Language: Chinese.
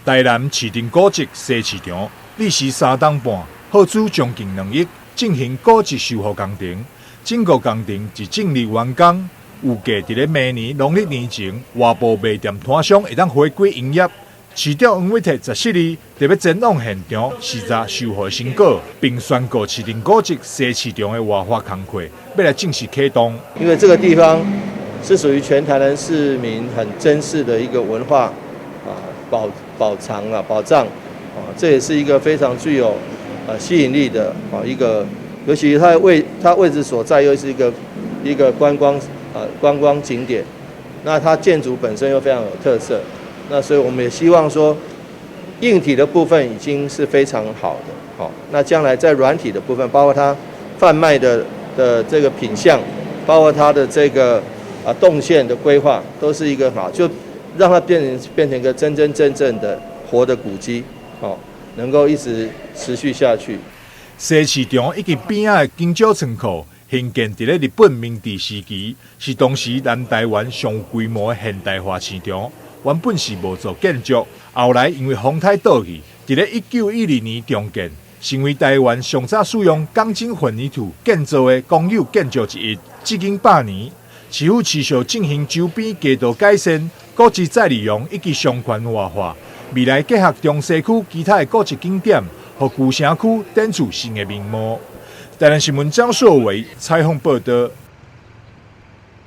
台南市场古迹西市场历时3档半，耗资将近2亿，进行古迹修复工程。整个工程一正日完工，预计伫咧明年农历年前，外部卖店摊商会当回归营业。市长黄伟哲14日特别前往现场视察修复成果，并宣告市场古迹西市场的活化工作要来正式启动。因为这个地方是属于全台南市民很珍视的一个文化宝藏宝藏这也是一个非常具有吸引力的一个，尤其它位置所在又是一个观光景点，那它建筑本身又非常有特色，那所以我们也希望说，硬体的部分已经是非常好的，那将来在软体的部分，包括它贩卖的这个品项，包括它的这个动线的规划，都是一个好，就让它变成一个真正的活的古迹，能够一直持续下去。西市场以及边仔的金蕉仓库兴建伫咧日本明治时期，是当时南台湾上有规模的现代化市场。原本是无做建筑，后来因为风台倒去，伫咧1912年重建，成为台湾上早使用钢筋混凝土建造的公有建筑之一。至今100年，市府持续进行周边街道改善、古迹再利用以及商圈活化。未来结合中西区其他的古迹景点，和旧城区展出新的面貌。台南新闻张硕伟采访报道。